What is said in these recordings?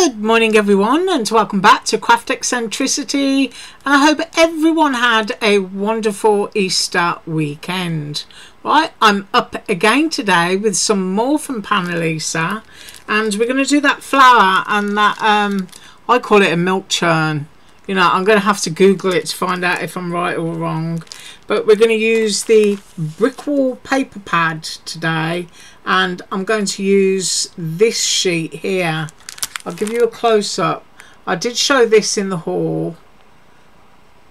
Good morning everyone, and welcome back to Craft Eccentricity, and I hope everyone had a wonderful Easter weekend. Right, I'm up again today with some more from Panalisa, and we're going to do that flour and that I call it a milk churn. You know, I'm going to have to Google it to find out if I'm right or wrong, but we're going to use the brick wall paper pad today, and I'm going to use this sheet here. I'll give you a close-up. I did show this in the haul,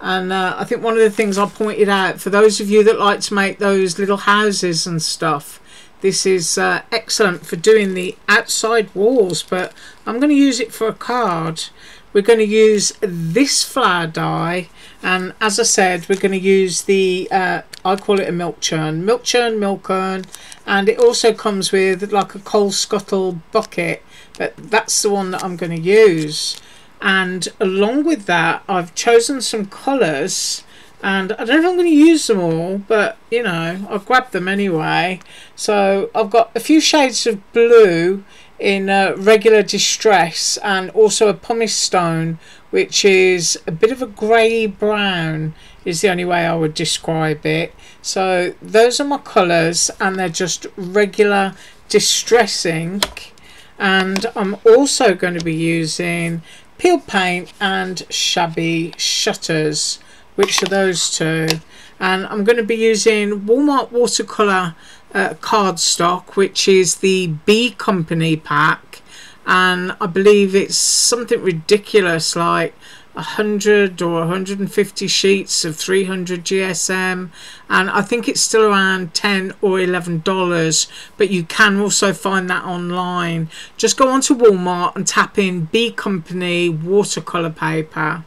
and I think one of the things I pointed out, for those of you that like to make those little houses and stuff, this is excellent for doing the outside walls, but I'm going to use it for a card. We're going to use this flour die, and as I said, we're going to use the I call it a milk churn, milk urn, and it also comes with like a coal scuttle bucket, but that's the one that I'm going to use. And along with that, I've chosen some colours, and I don't know if I'm going to use them all, but you know, I've grabbed them anyway. So I've got a few shades of blue in regular distress, and also a pumice stone, which is a bit of a grey brown is the only way I would describe it. So those are my colours, and they're just regular distress ink. And I'm also going to be using peel paint and shabby shutters, which are those two. And I'm going to be using Walmart watercolour cardstock, which is the B Company pack, and I believe it's something ridiculous like 100 or 150 sheets of 300 GSM, and I think it's still around $10 or $11, but you can also find that online. Just go onto Walmart and tap in B Company watercolour paper.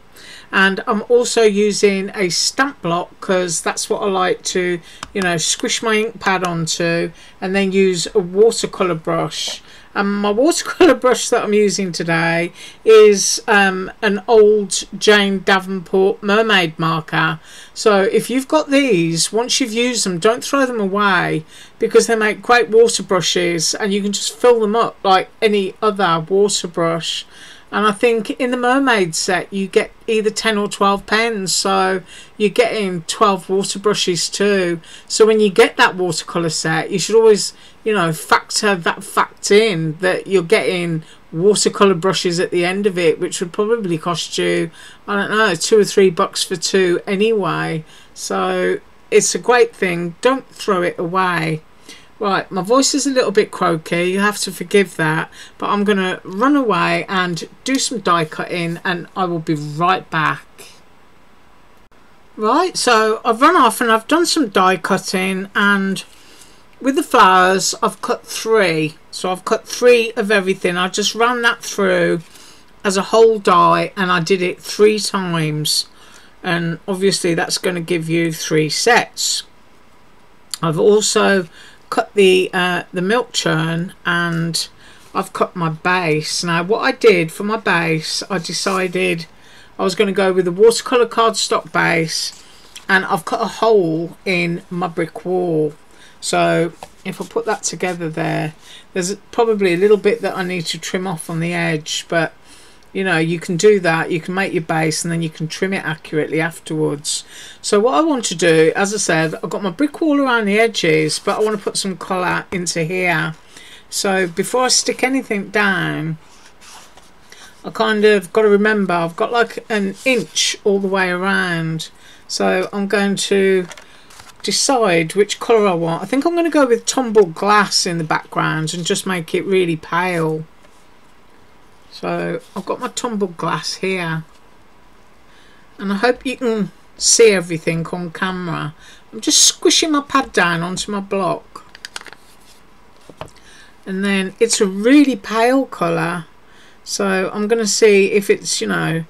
And I'm also using a stamp block, because that's what I like to, you know, squish my ink pad onto, and then use a watercolour brush. And my watercolour brush that I'm using today is an old Jane Davenport mermaid marker. So if you've got these, once you've used them, don't throw them away, because they make great water brushes, and you can just fill them up like any other water brush. And I think in the mermaid set you get either 10 or 12 pens, so you're getting 12 water brushes too. So when you get that watercolour set, you should always, you know, factor that fact in, that you're getting watercolour brushes at the end of it, which would probably cost you, I don't know, $2 or $3 for two anyway. So it's a great thing, don't throw it away. Right, my voice is a little bit croaky, you have to forgive that, but I'm going to run away and do some die cutting, and I will be right back. Right, so I've run off and I've done some die cutting, and with the flowers I've cut 3. So I've cut 3 of everything. I just ran that through as a whole die, and I did it 3 times, and obviously that's going to give you 3 sets. I've also cut the milk churn, and I've cut my base. Now what I did for my base, I decided I was going to go with the watercolour cardstock base, and I've cut a hole in my brick wall. So if I put that together there, there's probably a little bit that I need to trim off on the edge, but you know, you can do that. You can make your base and then you can trim it accurately afterwards. So what I want to do, as I said, I've got my brick wall around the edges, but I want to put some colour into here. So before I stick anything down, I kind of got to remember I've got like an inch all the way around. So I'm going to decide which colour I want. I think I'm going to go with tumbled glass in the background and just make it really pale. So I've got my tumbled glass here, and I hope you can see everything on camera. I'm just squishing my pad down onto my block, and then it's a really pale colour, so I'm going to see if it's, you know,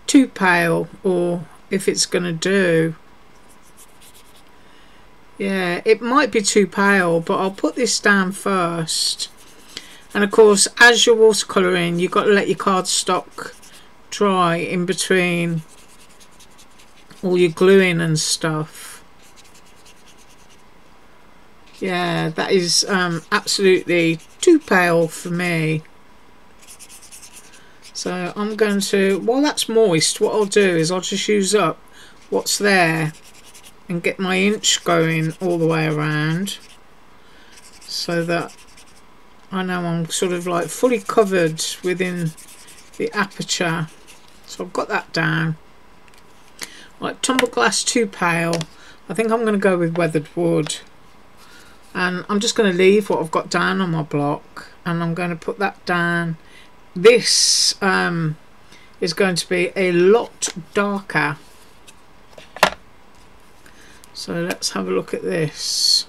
too pale or if it's going to do. Yeah, it might be too pale, but I'll put this down first. And of course, as you're watercolouring, you've got to let your cardstock dry in between all your gluing and stuff. Yeah, that is absolutely too pale for me. So I'm going to, while that's moist, what I'll do is I'll just use up what's there and get my inch going all the way around, so that I know I'm sort of like fully covered within the aperture. So I've got that down. Like tumble glass too pale, I think I'm going to go with weathered wood, and I'm just going to leave what I've got down on my block, and I'm going to put that down. This is going to be a lot darker, so let's have a look at this.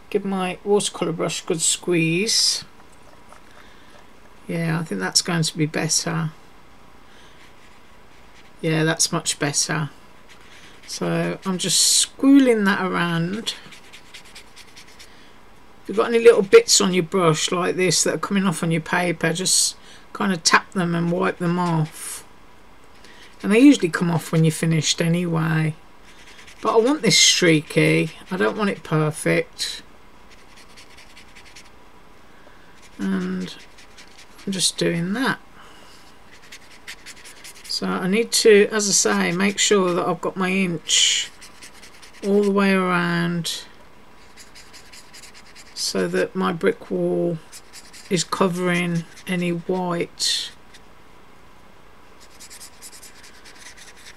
Give my watercolour brush a good squeeze. Yeah, I think that's going to be better. Yeah, that's much better. So I'm just squooling that around. If you've got any little bits on your brush like this that are coming off on your paper, just kind of tap them and wipe them off. And they usually come off when you're finished anyway. But I want this streaky, I don't want it perfect. And I'm just doing that. So I need to, as I say, make sure that I've got my inch all the way around, so that my brick wall is covering any white.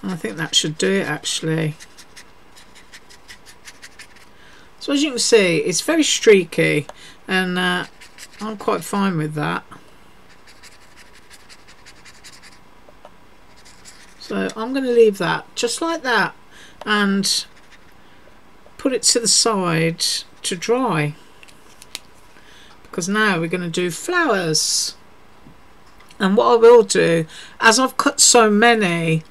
And I think that should do it actually. So as you can see, it's very streaky, and I'm quite fine with that. So I'm going to leave that just like that and put it to the side to dry, because now we're going to do flowers. And what I will do, as I've cut so many,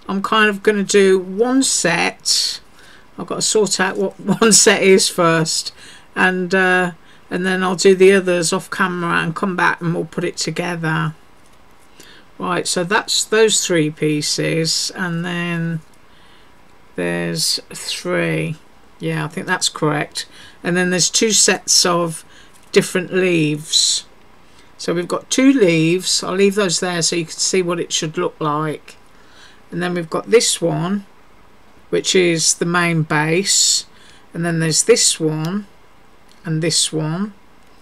I'm kind of going to do one set. I've got to sort out what one set is first, and then I'll do the others off camera and come back and we'll put it together. Right, so that's those 3 pieces, and then there's 3. Yeah, I think that's correct. And then there's 2 sets of different leaves. So we've got 2 leaves. I'll leave those there so you can see what it should look like. And then we've got this one, which is the main base. And then there's this one and this one.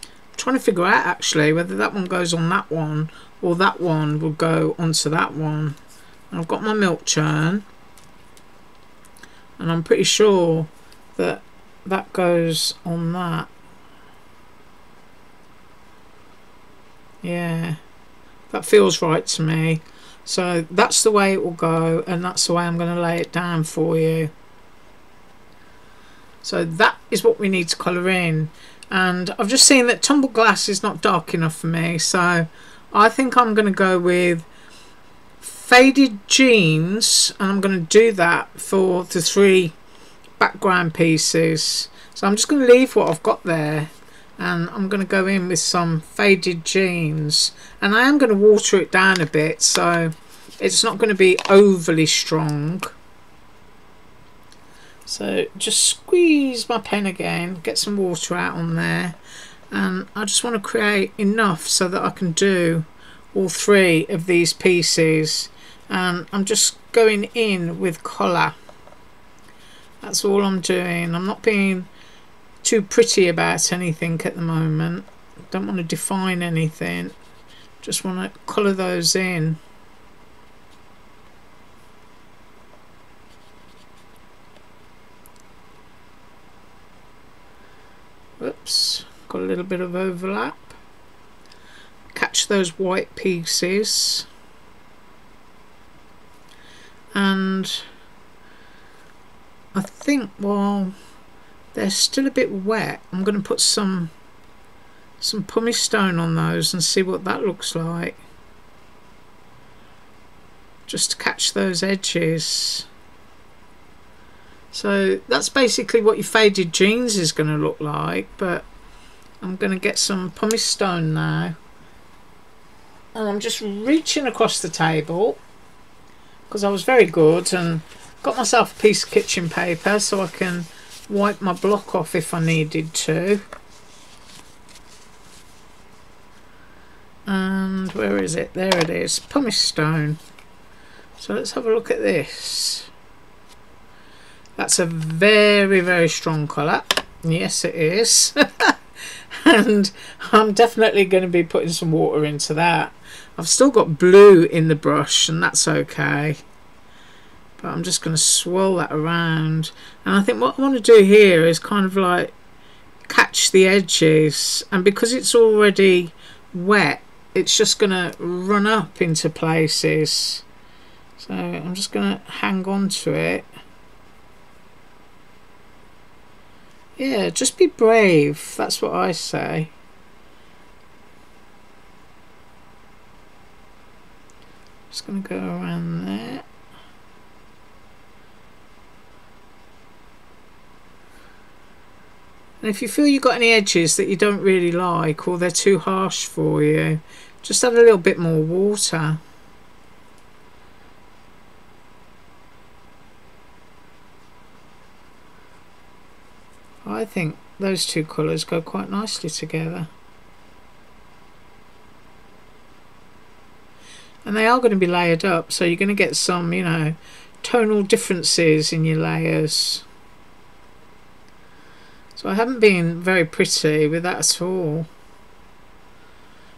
I'm trying to figure out actually whether that one goes on that one or that one will go onto that one. And I've got my milk churn, and I'm pretty sure that that goes on that. Yeah, that feels right to me. So that's the way it will go, and that's the way I'm going to lay it down for you. So that is what we need to colour in, and I've just seen that tumble glass is not dark enough for me, so I think I'm going to go with faded jeans, and I'm going to do that for the 3 background pieces. So I'm just going to leave what I've got there, and I'm going to go in with some faded jeans, and I am going to water it down a bit so it's not going to be overly strong. So just squeeze my pen again, get some water out on there, and I just want to create enough so that I can do all 3 of these pieces, and I'm just going in with colour. That's all I'm doing. I'm not being too pretty about anything at the moment. Don't want to define anything, just want to colour those in. Oops, got a little bit of overlap. Catch those white pieces, and I think while they're still a bit wet, I'm going to put some pumice stone on those and see what that looks like, just to catch those edges. So that's basically what your faded jeans is going to look like, but I'm going to get some pumice stone now, and I'm just reaching across the table because I was very good and got myself a piece of kitchen paper so I can wipe my block off if I needed to. and where is it? There it is, pumice stone. So let's have a look at this. That's a very, very strong colour. Yes, it is. And I'm definitely going to be putting some water into that. I've still got blue in the brush, and that's okay. But I'm just going to swirl that around. And I think what I want to do here is kind of like catch the edges. And because it's already wet, it's just going to run up into places. So I'm just going to hang on to it. Yeah, just be brave. That's what I say. Just going to go around there. And if you feel you've got any edges that you don't really like or they're too harsh for you, just add a little bit more water. I think those two colours go quite nicely together. And they are going to be layered up, so you're going to get some, you know, tonal differences in your layers. So I haven't been very pretty with that at all.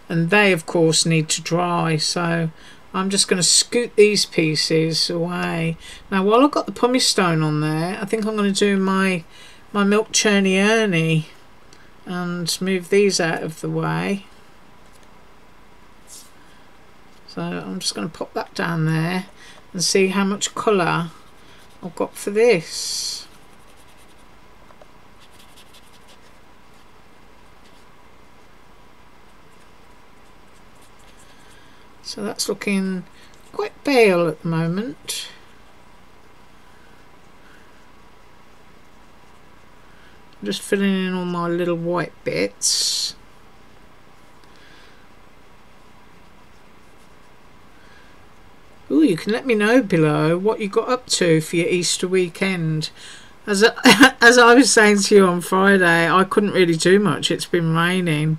And they, of course, need to dry, so I'm just going to scoot these pieces away. Now, while I've got the pumice stone on there, I think I'm going to do my milk churny Ernie and move these out of the way. So I'm just going to pop that down there and see how much colour I've got for this. So that's looking quite pale at the moment. I'm just filling in all my little white bits. Ooh, you can let me know below what you got up to for your Easter weekend. As I was saying to you on Friday, I couldn't really do much. It's been raining,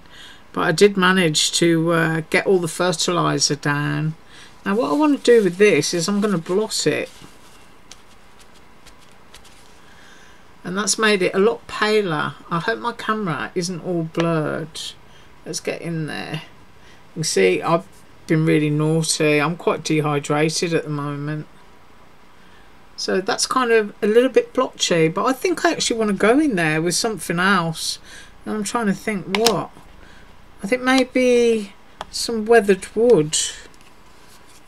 but I did manage to get all the fertiliser down. Now what I want to do with this is I'm going to blot it. And that's made it a lot paler. I hope my camera isn't all blurred. Let's get in there. You can see I've been really naughty. I'm quite dehydrated at the moment. So that's kind of a little bit blotchy, but I think I actually want to go in there with something else. And I'm trying to think what. I think maybe some weathered wood.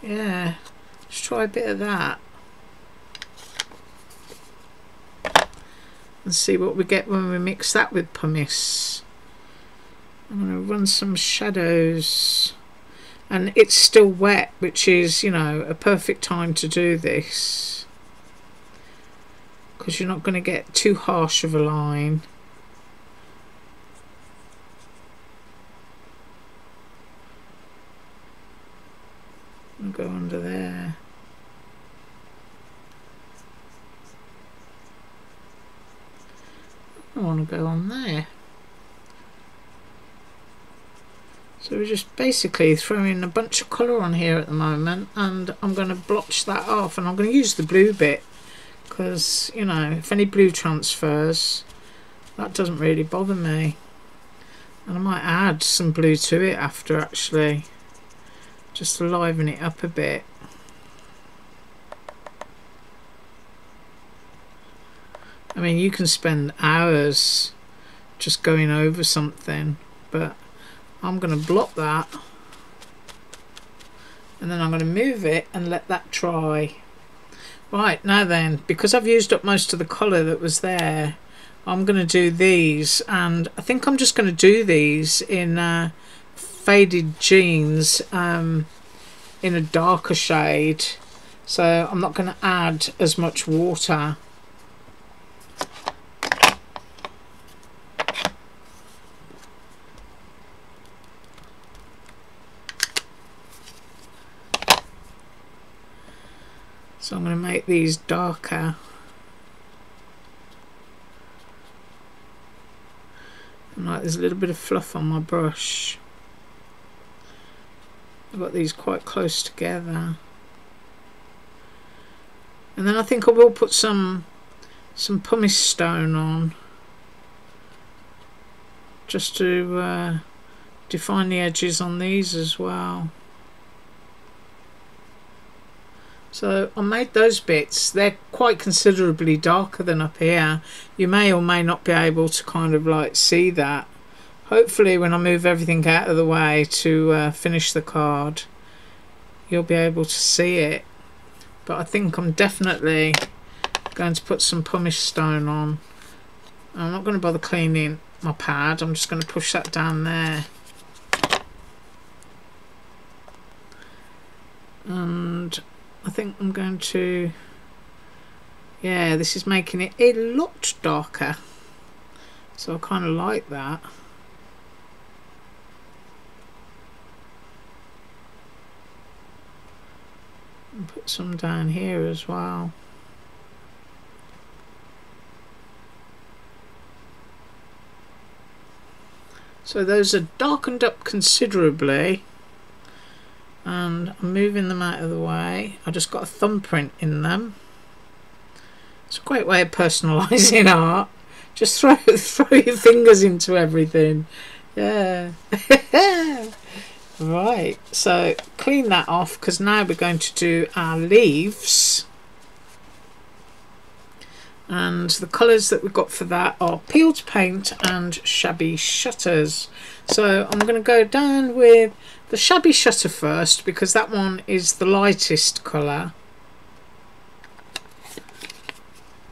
Yeah, let's try a bit of that. And see what we get when we mix that with pumice. I'm going to run some shadows, and it's still wet, which is, you know, a perfect time to do this because you're not going to get too harsh of a line. I'll go under there. I want to go on there. So we're just basically throwing a bunch of colour on here at the moment, and I'm going to blotch that off, and I'm going to use the blue bit because, you know, if any blue transfers, that doesn't really bother me. And I might add some blue to it after, actually, just to liven it up a bit. I mean, you can spend hours just going over something, but I'm going to blot that, and then I'm going to move it and let that dry. Right, now then, because I've used up most of the colour that was there, I'm going to do these, and I think I'm just going to do these in faded jeans in a darker shade, so I'm not going to add as much water. So I'm going to make these darker. And like there's a little bit of fluff on my brush. I've got these quite close together. And then I think I will put some pumice stone on, just to define the edges on these as well. So I made those bits. They're quite considerably darker than up here. You may or may not be able to kind of like see that. Hopefully when I move everything out of the way to finish the card, you'll be able to see it. But I think I'm definitely going to put some pumice stone on. I'm not going to bother cleaning my pad. I'm just going to push that down there. And I think I'm going to, yeah, this is making it a lot darker, so I kind of like that. And put some down here as well. So those are darkened up considerably, and I'm moving them out of the way. I just got a thumbprint in them. It's a great way of personalising art. Just throw your fingers into everything. Yeah. Right, so clean that off, because now we're going to do our leaves. And the colours that we've got for that are peeled paint and shabby shutters. So I'm going to go down with the shabby shutter first, because that one is the lightest colour.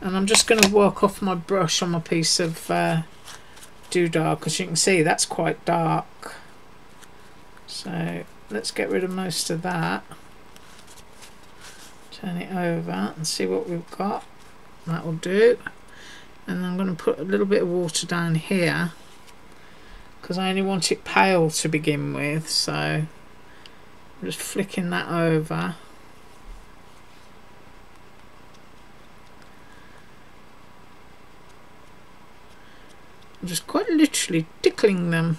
And I'm just going to work off my brush on my piece of doodah, because you can see that's quite dark. So let's get rid of most of that. Turn it over and see what we've got. That will do. And I'm going to put a little bit of water down here, because I only want it pale to begin with. So I'm just flicking that over. I'm just quite literally tickling them.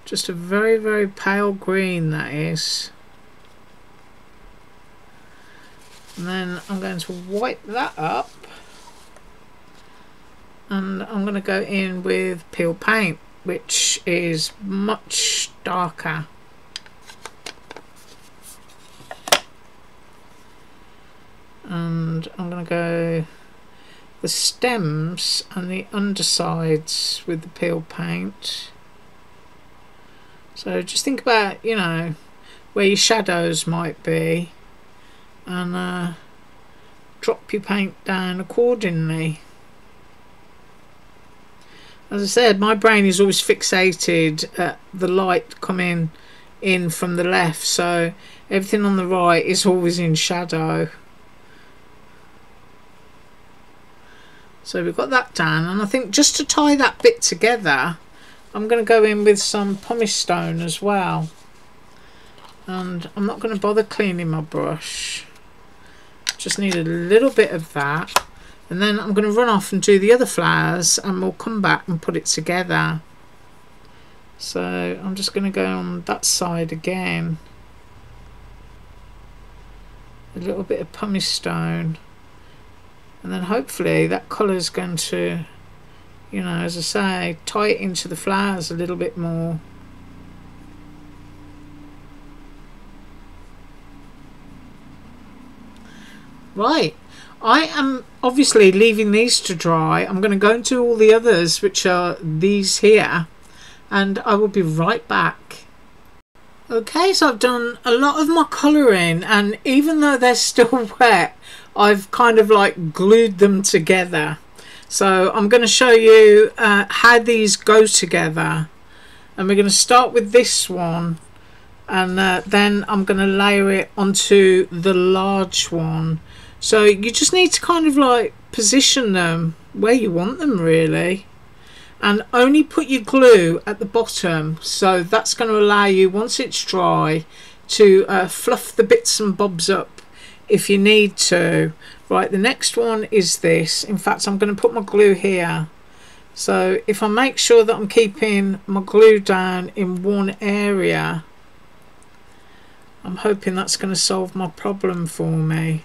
Just a very, very pale green, that is. And then I'm going to wipe that up, and I'm going to go in with peel paint, which is much darker. And I'm going to go the stems and the undersides with the peel paint. So just think about, you know, where your shadows might be, and drop your paint down accordingly. As I said, my brain is always fixated at the light coming in from the left, so everything on the right is always in shadow. So we've got that down, and I think just to tie that bit together, I'm going to go in with some pumice stone as well. And I'm not going to bother cleaning my brush. Just need a little bit of that. And then I'm going to run off and do the other flowers, and we'll come back and put it together. So I'm just going to go on that side again. A little bit of pumice stone. And then hopefully that colour is going to, you know, as I say, tie it into the flowers a little bit more. Right, I am obviously leaving these to dry. I'm going to go into all the others, which are these here, and I will be right back. Okay, so I've done a lot of my colouring, and even though they're still wet, I've kind of like glued them together. So I'm going to show you how these go together, and we're going to start with this one, and then I'm going to layer it onto the large one. So you just need to kind of like position them where you want them, really, and only put your glue at the bottom. So that's going to allow you, once it's dry, to fluff the bits and bobs up if you need to. Right, the next one is this. In fact, I'm going to put my glue here, So if I make sure that I'm keeping my glue down in one area, I'm hoping that's going to solve my problem for me.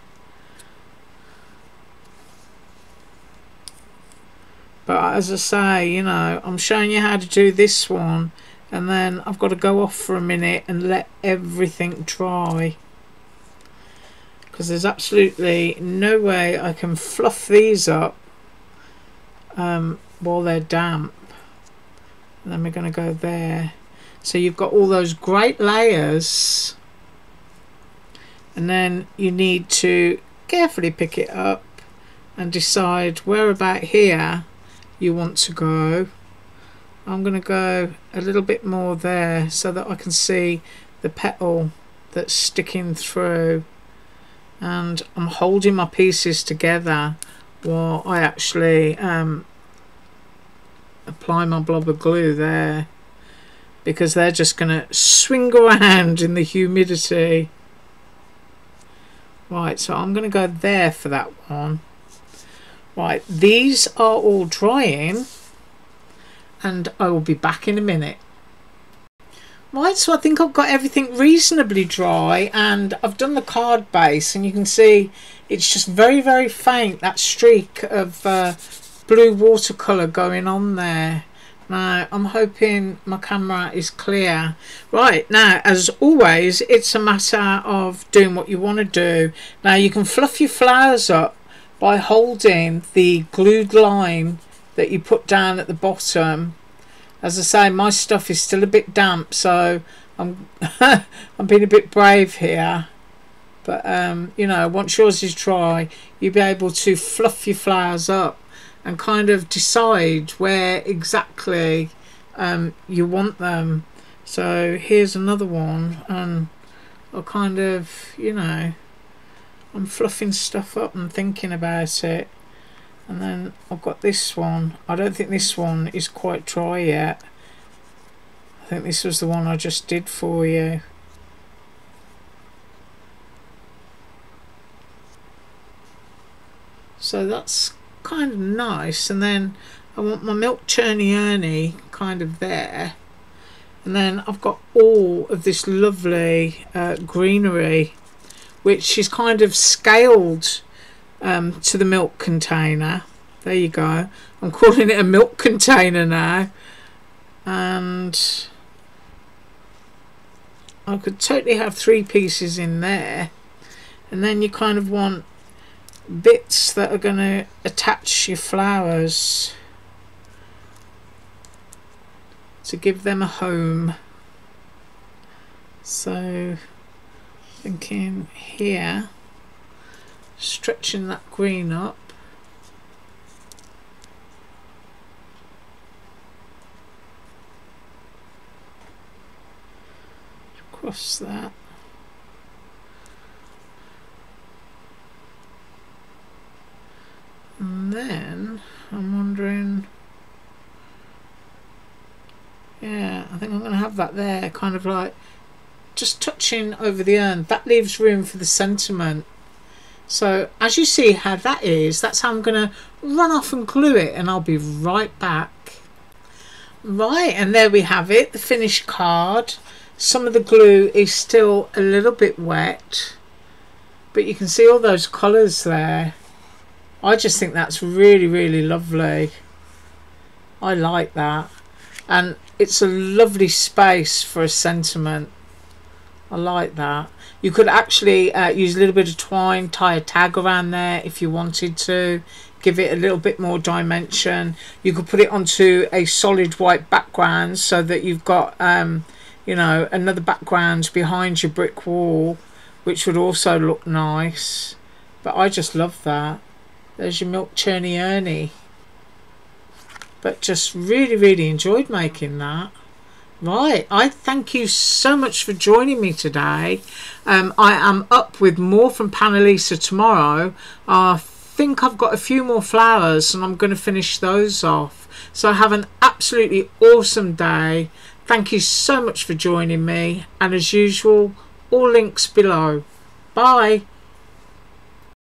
But as I say, you know, I'm showing you how to do this one, and then I've got to go off for a minute and let everything dry, because there's absolutely no way I can fluff these up while they're damp. And then we're going to go there. So you've got all those great layers, and then you need to carefully pick it up and decide where about here you want to go. I'm going to go a little bit more there so that I can see the petal that's sticking through, and I'm holding my pieces together while I actually apply my blob of glue there, because they're just going to swing around in the humidity. Right, so I'm going to go there for that one. Right, these are all drying, and I will be back in a minute. Right, so I think I've got everything reasonably dry, and I've done the card base, and you can see it's just very, very faint, that streak of blue watercolour going on there. Now, I'm hoping my camera is clear. Right, now, as always, it's a matter of doing what you want to do. Now, you can fluff your flowers up by holding the glued line that you put down at the bottom. As I say, my stuff is still a bit damp, so I'm I'm being a bit brave here. But you know, once yours is dry, you'll be able to fluff your flowers up and kind of decide where exactly you want them. So here's another one, and I'll kind of, you know, I'm fluffing stuff up and thinking about it. And then I've got this one. I don't think this one is quite dry yet. I think this was the one I just did for you. So that's kind of nice. And then I want my milk churny urny kind of there. And then I've got all of this lovely greenery, which is kind of scaled to the milk container. There you go. I'm calling it a milk container now. And I could totally have 3 pieces in there. And then you kind of want bits that are going to attach your flowers to give them a home. So thinking here, stretching that green up, across that, and then I'm wondering, yeah, I think I'm going to have that there, kind of like just touching over the urn. That leaves room for the sentiment. So as you see how that is, that's how I'm going to run off and glue it, and I'll be right back. Right, and there we have it, the finished card. Some of the glue is still a little bit wet, but you can see all those colours there. I just think that's really, really lovely. I like that, and it's a lovely space for a sentiment. I like that. You could actually use a little bit of twine, tie a tag around there if you wanted to, give it a little bit more dimension. You could put it onto a solid white background so that you've got you know, another background behind your brick wall, which would also look nice. But I just love that. There's your milk churny urny. But just really, really enjoyed making that. Right, I thank you so much for joining me today. I am up with more from Panalisa tomorrow. I think I've got a few more flowers and I'm going to finish those off. So have an absolutely awesome day. Thank you so much for joining me, and as usual, all links below. Bye.